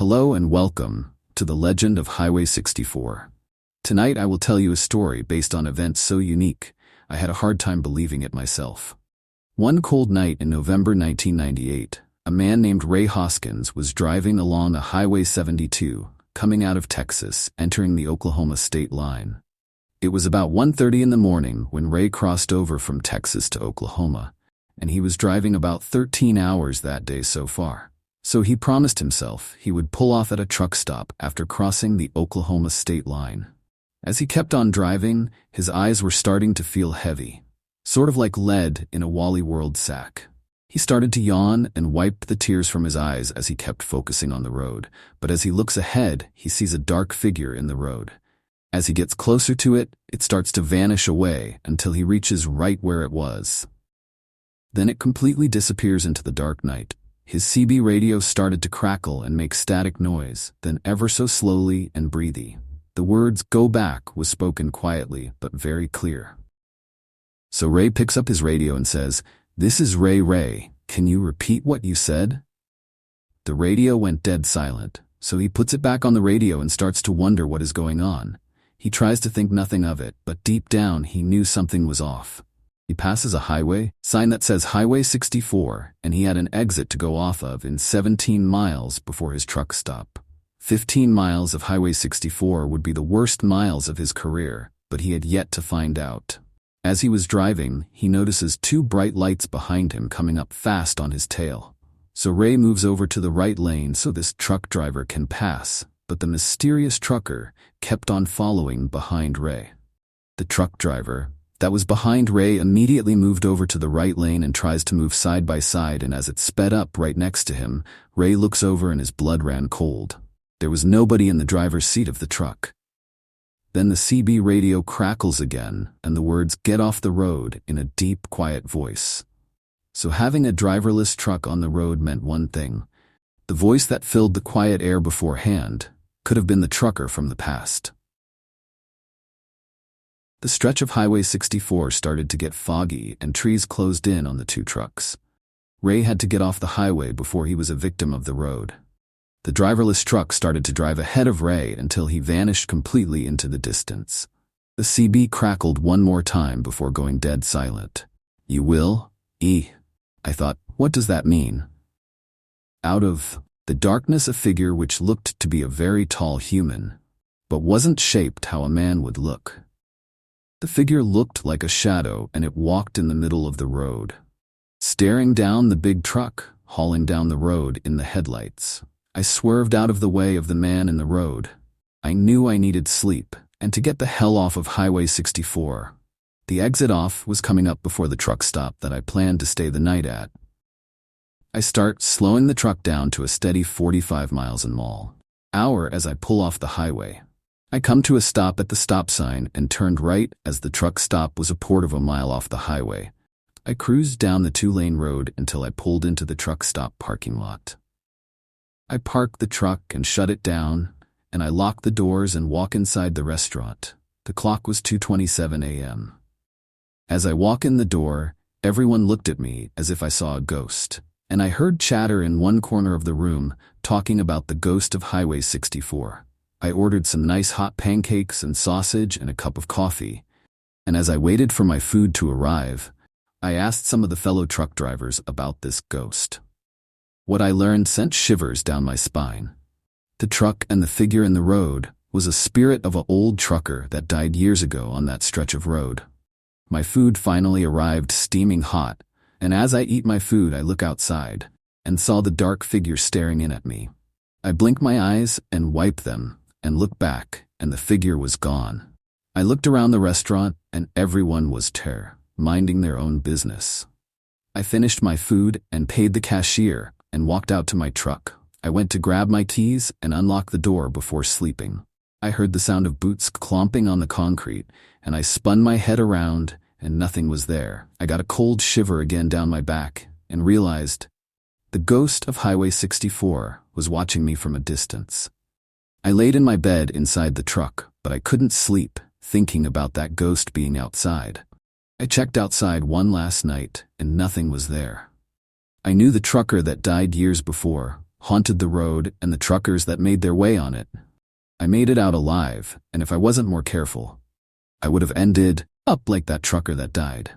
Hello and welcome to the legend of Highway 64. Tonight I will tell you a story based on events so unique, I had a hard time believing it myself. One cold night in November 1998, a man named Ray Hoskins was driving along a Highway 72, coming out of Texas, entering the Oklahoma state line. It was about 1:30 in the morning when Ray crossed over from Texas to Oklahoma, and he was driving about 13 hours that day so far. So he promised himself he would pull off at a truck stop after crossing the Oklahoma state line. As he kept on driving, his eyes were starting to feel heavy, sort of like lead in a Wally World sack. He started to yawn and wiped the tears from his eyes as he kept focusing on the road, but as he looks ahead, he sees a dark figure in the road. As he gets closer to it, it starts to vanish away until he reaches right where it was. Then it completely disappears into the dark night. His CB radio started to crackle and make static noise, then ever so slowly and breathy. The words "go back" was spoken quietly but very clear. So Ray picks up his radio and says, "This is Ray, can you repeat what you said?" The radio went dead silent, so he puts it back on the radio and starts to wonder what is going on. He tries to think nothing of it, but deep down he knew something was off. He passes a highway sign that says Highway 64, and he had an exit to go off of in 17 miles before his truck stop. 15 miles of Highway 64 would be the worst miles of his career, but he had yet to find out. As he was driving, he notices two bright lights behind him coming up fast on his tail. So Ray moves over to the right lane so this truck driver can pass, but the mysterious trucker kept on following behind Ray. The truck driver that was behind Ray immediately moved over to the right lane and tries to move side by side, and as it sped up right next to him, Ray looks over and his blood ran cold. There was nobody in the driver's seat of the truck. Then the CB radio crackles again, and the words "get off the road" in a deep, quiet voice. So having a driverless truck on the road meant one thing. The voice that filled the quiet air beforehand could have been the trucker from the past. The stretch of Highway 64 started to get foggy and trees closed in on the two trucks. Ray had to get off the highway before he was a victim of the road. The driverless truck started to drive ahead of Ray until he vanished completely into the distance. The CB crackled one more time before going dead silent. "You will? I thought, what does that mean?" Out of the darkness, a figure which looked to be a very tall human, but wasn't shaped how a man would look. The figure looked like a shadow, and it walked in the middle of the road, staring down the big truck, hauling down the road in the headlights. I swerved out of the way of the man in the road. I knew I needed sleep, and to get the hell off of Highway 64. The exit off was coming up before the truck stop that I planned to stay the night at. I start slowing the truck down to a steady 45 miles an hour as I pull off the highway. I come to a stop at the stop sign and turned right as the truck stop was a quarter of a mile off the highway. I cruised down the two-lane road until I pulled into the truck stop parking lot. I park the truck and shut it down, and I lock the doors and walk inside the restaurant. The clock was 2:27 a.m. As I walk in the door, everyone looked at me as if I saw a ghost, and I heard chatter in one corner of the room talking about the ghost of Highway 64. I ordered some nice hot pancakes and sausage and a cup of coffee, and as I waited for my food to arrive, I asked some of the fellow truck drivers about this ghost. What I learned sent shivers down my spine. The truck and the figure in the road was a spirit of an old trucker that died years ago on that stretch of road. My food finally arrived steaming hot, and as I eat my food I look outside and saw the dark figure staring in at me. I blink my eyes and wipe them, and look back, and the figure was gone. I looked around the restaurant, and everyone was minding their own business. I finished my food and paid the cashier and walked out to my truck. I went to grab my keys and unlock the door before sleeping. I heard the sound of boots clomping on the concrete, and I spun my head around, and nothing was there. I got a cold shiver again down my back and realized the ghost of Highway 64 was watching me from a distance. I laid in my bed inside the truck, but I couldn't sleep, thinking about that ghost being outside. I checked outside one last night, and nothing was there. I knew the trucker that died years before haunted the road and the truckers that made their way on it. I made it out alive, and if I wasn't more careful, I would have ended up like that trucker that died.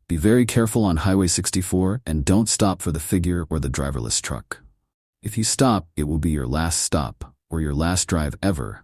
Be very careful on Highway 64 and don't stop for the figure or the driverless truck. If you stop, it will be your last stop or your last drive ever.